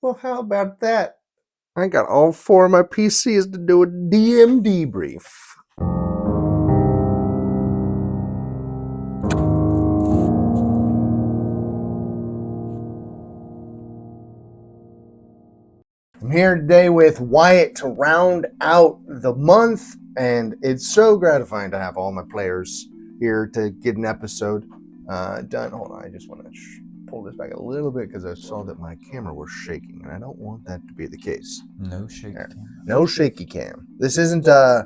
Well, how about that? I got all 4 of my PCs to do a DM debrief. I'm here today with Wyatt to round out the month, and it's so gratifying to have all my players here to get an episode done. Hold on, I just want to pull this back a little bit because I saw that my camera was shaking, and I don't want that to be the case. No shaky cam. No shaky cam. This isn't oh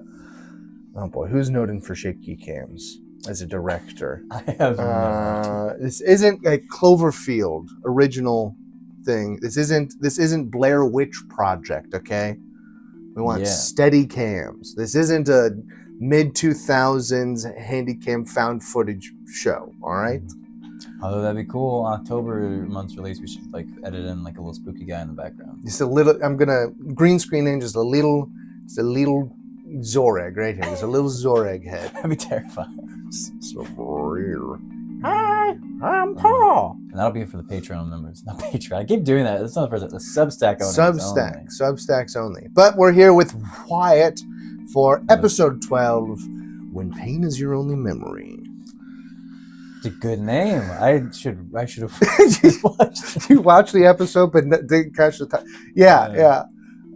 boy, who's noted for shaky cams as a director? I have no idea. This isn't a Cloverfield original thing. This isn't Blair Witch Project, okay? We want steady cams. This isn't a mid-2000s handycam found footage show, all right? Although that'd be cool. October month's release, we should like edit in like a little spooky guy in the background. Just a little. I'm gonna green screen in just a little Zoreg right here. Just a little Zoreg head. That'd be terrifying. So real. Hi, I'm Paul. And that'll be for the Patreon members. Not Patreon. I keep doing that. That's not the first. The Substack owners. Substacks only. But we're here with Wyatt for episode 12. When pain is your only memory. It's a good name. I should have watched. You watched the episode, but didn't catch the time. Yeah.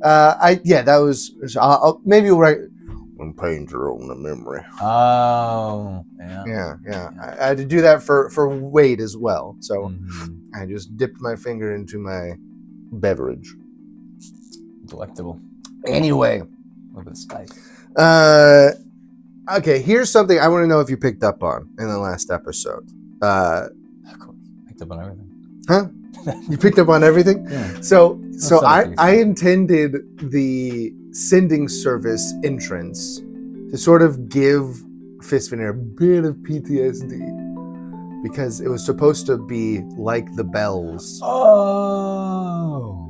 That was. Maybe you'll write. When pain's your only memory. Oh, yeah. I had to do that for Wade as well. So I just dipped my finger into my beverage. Delectable. Anyway. A little bit of spice. Okay, here's something I want to know if you picked up on in the last episode. Of course. Picked up on everything. Huh? You picked up on everything? Yeah. So I intended the sending service entrance to sort of give Fisvénir a bit of PTSD because it was supposed to be like the bells. Oh.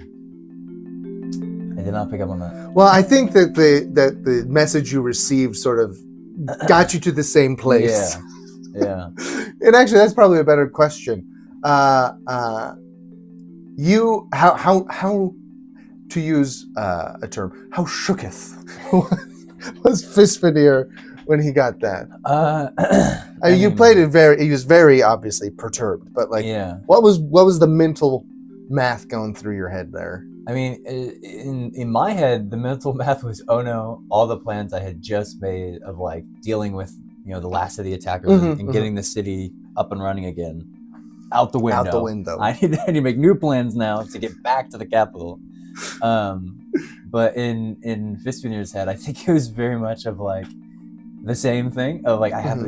I did not pick up on that. Well, I think that the message you received sort of got you to the same place. Yeah. And actually, that's probably a better question. How to use a term? How shooketh was Fisvénir when he got that? You played it he was very obviously perturbed, but what was the mental math going through your head there? I mean, in my head, the mental math was, oh no, all the plans I had just made of like dealing with, the last of the attackers and getting the city up and running again, out the window. I need to make new plans now to get back to the capital. But in Fisvénir's head, I think it was very much of like the same thing of like I have to,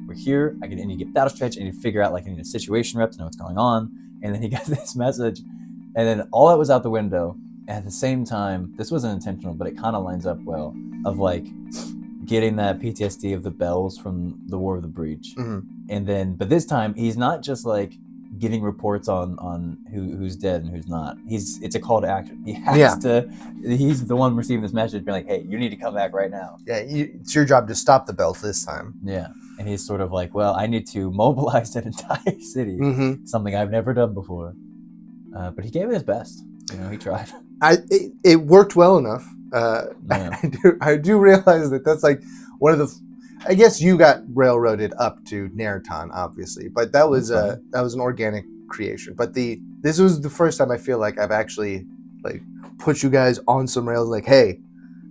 we're here. I need to get battle stretch. I need to figure out like I need a situation rep to know what's going on. And then he got this message. And then all that was out the window. And at the same time, this wasn't intentional, but it kind of lines up well of like getting that PTSD of the bells from the War of the Breach. And then, but this time he's not just like getting reports on who's dead and who's not. It's a call to action. He has to, he's the one receiving this message being like, hey, you need to come back right now. Yeah, it's your job to stop the bells this time. Yeah. And he's sort of like, well, I need to mobilize an entire city. Something I've never done before. But he gave it his best. He tried. It worked well enough. I do realize that's like one of the. I guess you got railroaded up to Neraton, obviously, but that was an organic creation. But this was the first time I feel like I've actually like put you guys on some rails. Like, hey,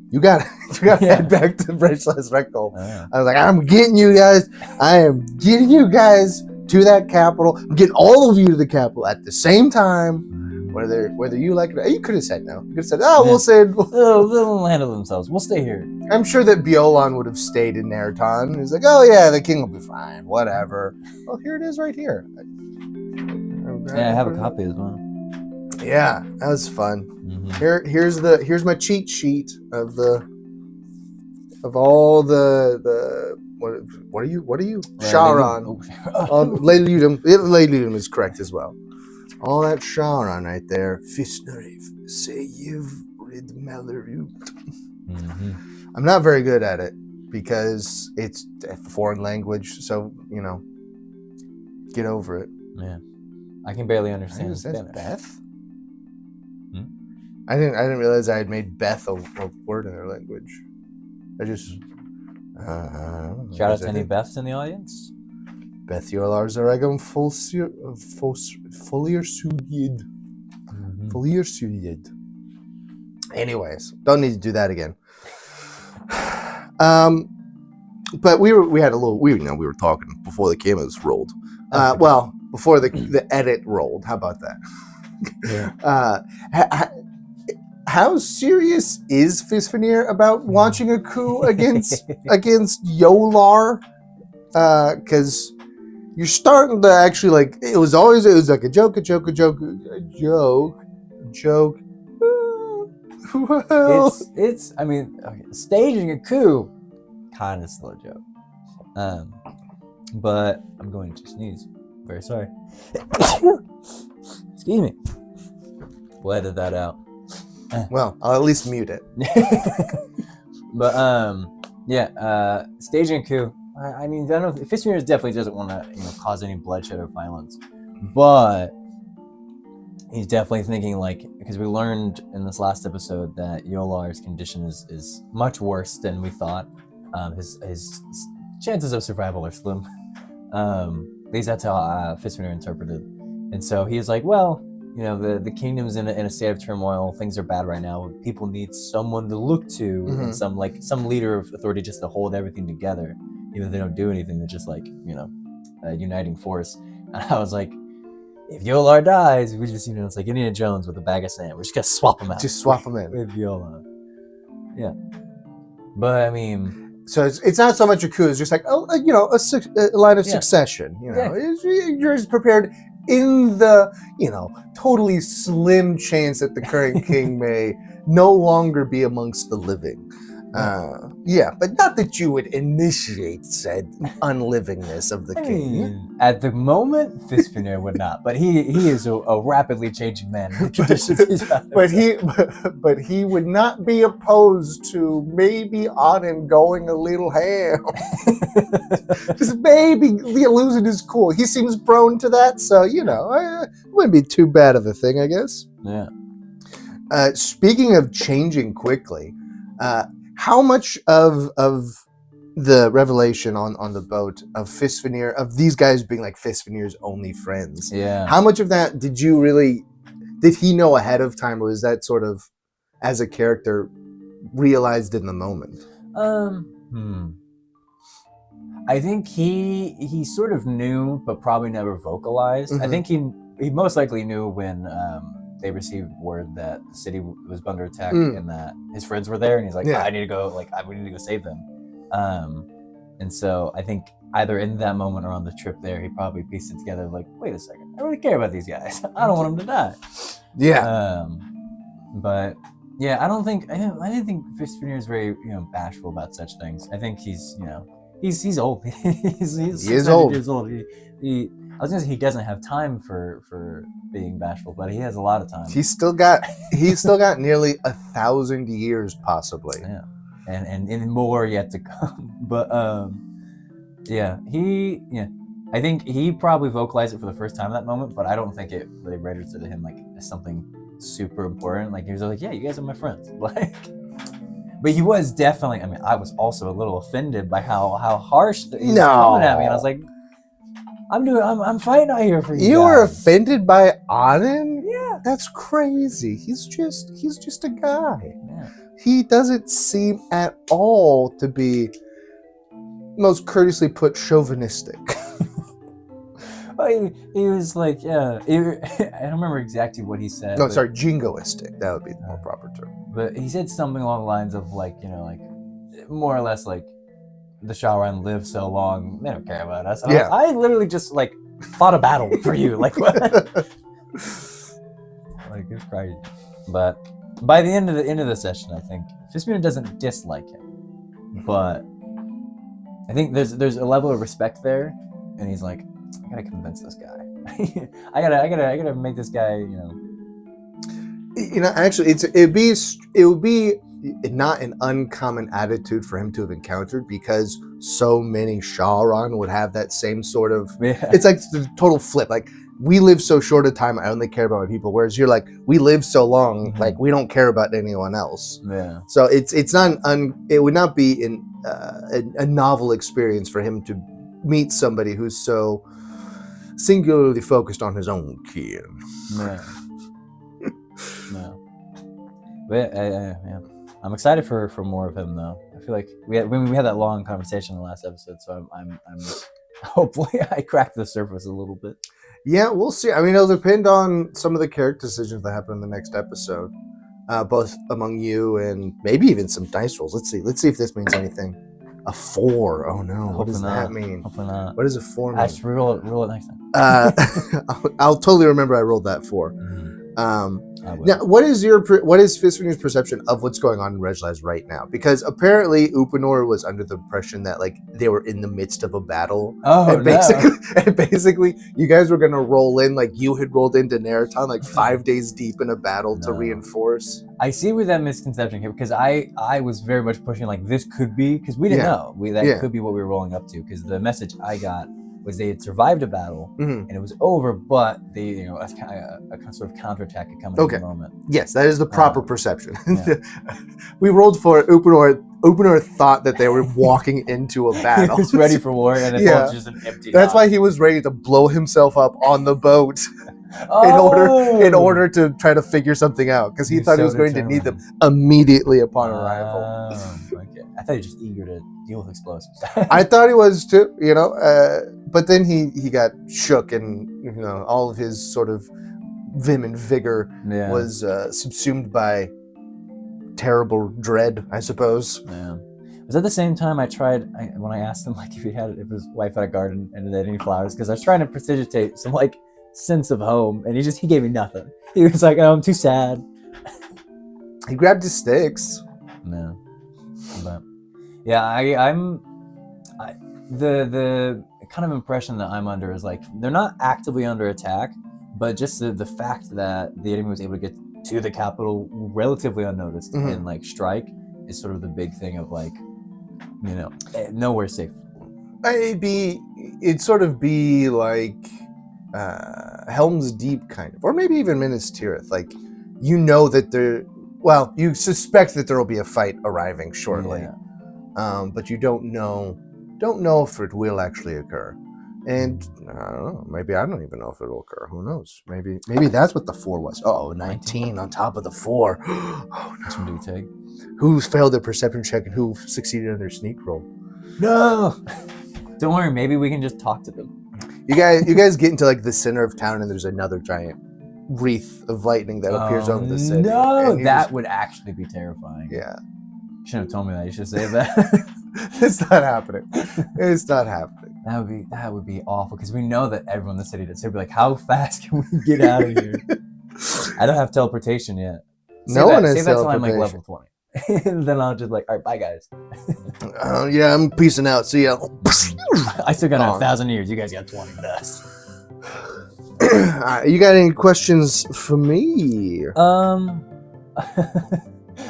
you got to head back to Rejlaz Rectal. I was like, I'm getting you guys. I am getting you guys to that capital. I'm getting all of you to the capital at the same time. Whether you like it, you could have said no. You could have said, we'll send. They'll handle themselves. We'll stay here. I'm sure that Biolan would have stayed in Neraton. He's like, oh yeah, the king will be fine. Whatever. Well, here it is right here. I have a copy as well. Yeah, that was fun. Here's my cheat sheet of all the what are you? Sharon. Leiludum is correct as well. All that Sharon right there. Fisvénir, say you've read Melleru. I'm not very good at it because it's a foreign language, so get over it. Yeah. I can barely understand Spanish. Beth? I didn't realize I had made Beth a word in their language. I just Shout out to any Beths in the audience. Beth Yorlar Zaragam Folier Sudid. Folier Sudid. Anyways, don't need to do that again. But we had a little. We were talking before the cameras rolled. Before the edit rolled. How about that? Yeah. How serious is Fisvénir about launching a coup against Yolar? Because you're starting to actually like. It was like a joke. Well, It's. I mean, staging a coup, kind of still a joke. But I'm going to sneeze. Very sorry. Excuse me. We'll edit that out. Well, I'll at least mute it. But staging a coup. I mean, I don't know. Fisvénir definitely doesn't want to, cause any bloodshed or violence, but he's definitely thinking because we learned in this last episode that Yolar's condition is much worse than we thought. His chances of survival are slim. At least that's how Fisvénir interpreted. And so he's like, well, the kingdom's in a state of turmoil. Things are bad right now. People need someone to look to, and some leader of authority just to hold everything together. Even if they don't do anything, they're just a uniting force. And I was like, if Yolar dies, we just, it's like Indiana Jones with a bag of sand. We're just gonna swap him out. Just swap him in with Yolar. Yeah, but I mean, so it's not so much a coup. It's just like a line of succession. You're just prepared in the totally slim chance that the current king may no longer be amongst the living. But not that you would initiate said unlivingness of the king. At the moment, Fisvénir would not, but he is a rapidly changing man. In the traditions he's but he would not be opposed to maybe Auden going a little ham. Just maybe losing his cool. He seems prone to that, so it wouldn't be too bad of a thing, I guess. Yeah. Speaking of changing quickly, how much of the revelation on the boat of Fisvénir, of these guys being like Fisvénir's only friends, how much of that did he know ahead of time, or was that sort of as a character realized in the moment? I think he sort of knew, but probably never vocalized. I think he most likely knew when they received word that the city was under attack and that his friends were there, and he's like, I need to go, we need to go save them. And so I think either in that moment or on the trip there, he probably pieced it together like, wait a second, I really care about these guys. I don't want them to die. Yeah. But yeah, I didn't think Fisvénir is very, bashful about such things. I think he's old. he's old. Years old. I was gonna say he doesn't have time for being bashful, but he has a lot of time. He's still got nearly 1,000 years, possibly. Yeah, and more yet to come. But I think he probably vocalized it for the first time at that moment, but I don't think it really registered to him as something super important. He was like, yeah, you guys are my friends. But he was definitely. I mean, I was also a little offended by how harsh he was coming at me, and I was like, I'm fighting out here for you. You were offended by Auden? Yeah. That's crazy. He's just a guy. Yeah. He doesn't seem at all to be, most courteously put, chauvinistic. Well, he was like, I don't remember exactly what he said. No, sorry, jingoistic. That would be the more proper term. But he said something along the lines of more or less the Shauran live so long, they don't care about us. And I literally just fought a battle for you. What? It's crazy. But by the end of the session, I think Fisvénir doesn't dislike him, but I think there's a level of respect there, and he's like, I gotta convince this guy. I gotta make this guy. Actually, it would be not an uncommon attitude for him to have encountered, because so many Shauran would have that same sort of. Yeah. It's like the total flip. we live so short a time, I only care about my people. Whereas you're like, we live so long, Mhm. like we don't care about anyone else. Yeah. So it's not it would not be a novel experience for him to meet somebody who's so singularly focused on his own kin. Yeah. No. But yeah. I'm excited for more of him though. I feel like we had that long conversation in the last episode, so I'm hopefully I cracked the surface a little bit. Yeah, we'll see. I mean, it'll depend on some of the character decisions that happen in the next episode, both among you and maybe even some dice rolls. Let's see if this means anything. A 4. Oh no, what does that mean? Hopefully not. What does a 4 mean? I just roll it next time. I'll totally remember I rolled that 4. Mm-hmm. Now, what is Fisvénir's perception of what's going on in Rejlaz right now? Because apparently Upanor was under the impression that like they were in the midst of a battle. Oh, and basically, you guys were gonna roll in like you had rolled into Naraton like 5 days deep in a battle to reinforce. I see where that misconception came because I was very much pushing like this could be because we didn't know that could be what we were rolling up to because the message I got was they had survived a battle and it was over, but they a sort of counterattack had come in the moment. Yes, that is the proper perception. Yeah. We rolled for it. Upanor thought that they were walking into a battle. He was ready for war, and it was just an empty. That's why he was ready to blow himself up on the boat in order to try to figure something out because he thought he was going to need them immediately upon arrival. Okay. I thought he was just eager to deal with explosives. I thought he was too, but then he got shook and all of his sort of vim and vigor was subsumed by terrible dread, I suppose. Yeah. Was that the same time when I asked him like if his wife had a garden and they had any flowers because I was trying to prestidigitate some like sense of home and he gave me nothing. He was like, "Oh, I'm too sad." He grabbed his sticks. No. But yeah, the kind of impression that I'm under is like they're not actively under attack, but just the fact that the enemy was able to get to the capital relatively unnoticed and like strike is sort of the big thing of like nowhere safe. It'd sort of be like Helm's Deep kind of, or maybe even Minas Tirith. Like that you suspect that there will be a fight arriving shortly. But you don't know if it will actually occur. And I don't know, maybe I don't even know if it will occur. Who knows? Maybe that's what the 4 was. Oh, 19 on top of the 4. Oh no. Some do take. Who failed their perception check and who succeeded in their sneak roll? No. Don't worry, maybe we can just talk to them. You guys get into like the center of town and there's another giant wreath of lightning that appears over the city. No, that would actually be terrifying. Yeah. You shouldn't have told me that. You should say that. It's not happening. It's not happening. That would be awful because we know that everyone in the city does. They'd be like, "How fast can we get out of here?" I don't have teleportation yet. No one has teleportation. Say that till I'm like level 20, and then I'll just like, "All right, bye guys." Yeah, I'm peacing out. See ya. I still got 1,000 years. You guys got 20. Best. You got any questions for me?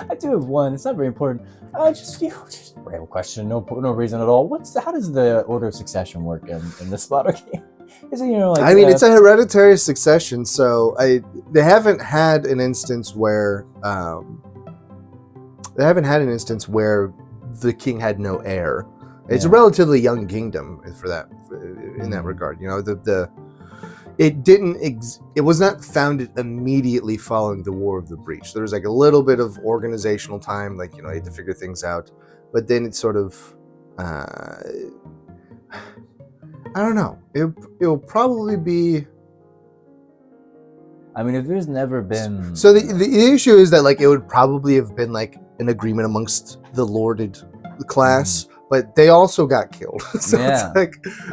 I do have one. It's not very important. Just a random question. No reason at all. How does the order of succession work in the Splatter game? Is it it's a hereditary succession, so they haven't had an instance where the king had no heir. It's a relatively young kingdom for that in that regard. It was not founded immediately following the War of the Breach. There was like a little bit of organizational time, like you had to figure things out, but then it's sort of I don't know. It'll probably be. I mean, if there's never been. So the issue is that like it would probably have been like an agreement amongst the lorded class. But they also got killed. So it's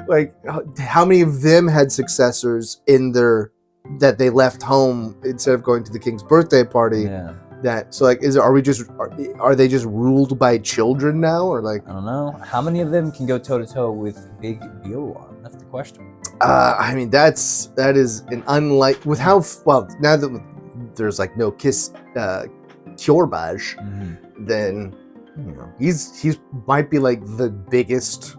like how many of them had successors that they left home instead of going to the king's birthday party? Yeah. Are they just ruled by children now, or like? I don't know. How many of them can go toe to toe with Big Beowulf? That's the question. I mean that is an with how now that there's like no Kjorbaj, then. He's might be like the biggest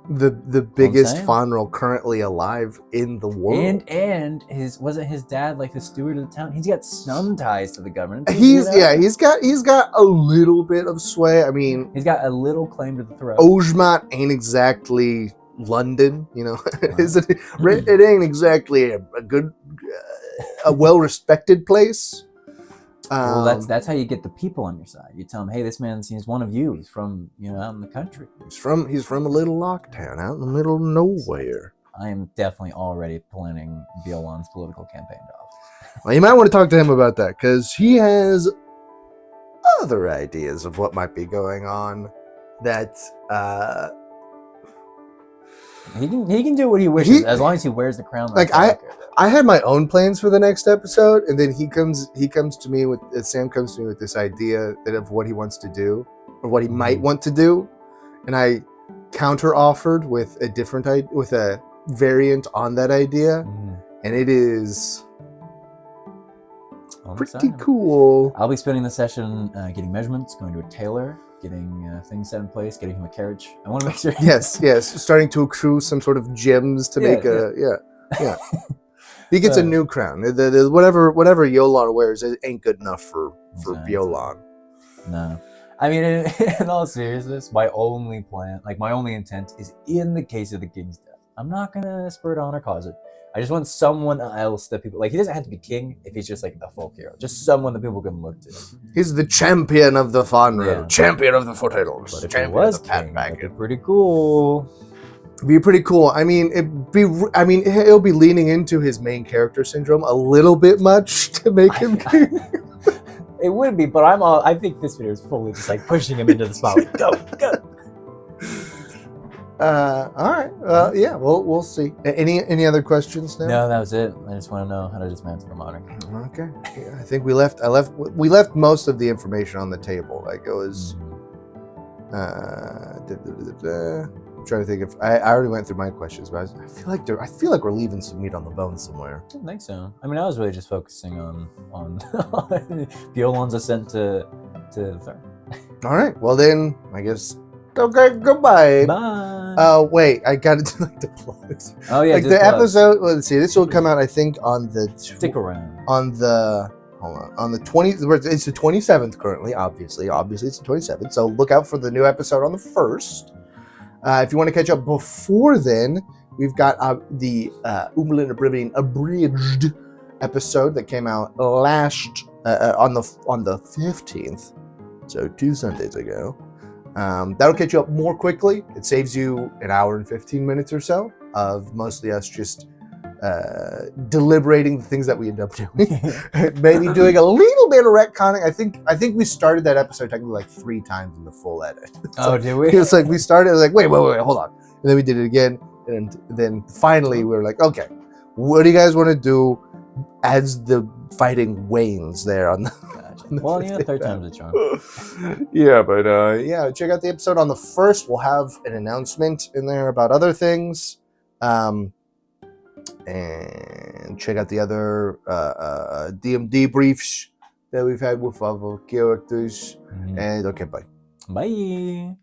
the biggest saying. Fonrel currently alive in the world. And wasn't his dad like the steward of the town? He's got some ties to the government. He's got a little bit of sway. I mean, he's got a little claim to the throne. Ojmat ain't exactly London, you know. It ain't exactly a good, a well-respected place. Well, that's how you get the people on your side. You tell them, hey, this man seems one of you. He's from out in the country. He's from a little lock town out in the middle of nowhere. I am definitely already planning Biolan's political campaign off. Well, you might want to talk to him about that because he has other ideas of what might be going on. That he can do what he wishes as long as he wears the crown. Like I had my own plans for the next episode, and then Sam comes to me with this idea of what he wants to do or what he might want to do, and I counter offered with a variant on that idea, and it is pretty cool. I'll be spending the session getting measurements, going to a tailor, getting things set in place, getting him a carriage. I want to make sure. yes, starting to accrue some sort of gems to make yeah. He gets a new crown. Whatever Yolan wears, it ain't good enough for Yolan. No. I mean, in all seriousness, my only intent is in the case of the king's death. I'm not going to spur it on or cause it. I just want someone else that people... Like, he doesn't have to be king if he's just, like, the folk hero. Just someone that people can look to. He's the champion of the Fonrel. Yeah. Champion of the foothills. But if he was king, that'd be pretty cool. Be pretty cool. I mean, he'll be leaning into his main character syndrome a little bit much to make him king. It would be, but I think this video is fully just like pushing him into the spotlight. Go. All right. Yeah. We'll see. Any other questions now? No, that was it. I just want to know how to dismantle the monarchy. Okay. Yeah, I think we left most of the information on the table. Like it was. I'm trying to think if I already went through my questions, but I feel like we're leaving some meat on the bone somewhere. I don't think so. I mean, I was really just focusing on Biolan's ascent to the throne. All right. Well, then I guess. Okay. Goodbye. Bye. Wait. I got to do like the plugs. Oh yeah. Like the episode. Let's see. This will come out. I think on the. Stick around. On the 20th. It's the 27th currently. Obviously, it's the 27th. So look out for the new episode on the 1st. If you want to catch up before then, we've got the Umberlin Oblivion abridged episode that came out last on the 15th, so 2 Sundays ago. That'll catch you up more quickly. It saves you an hour and 15 minutes or so of mostly us just deliberating the things that we end up doing. Maybe doing a little bit of retconning. I think we started that episode technically like 3 times in the full edit. Did we? It's like we started like wait, hold on, and then we did it again, and then finally we were like, okay, what do you guys want to do as the fighting wanes there on the. Well, yeah, third time's a charm. Yeah, but check out the episode on the 1st. We'll have an announcement in there about other things. And check out the other DM debriefs that we've had with our characters. And okay, bye. Bye.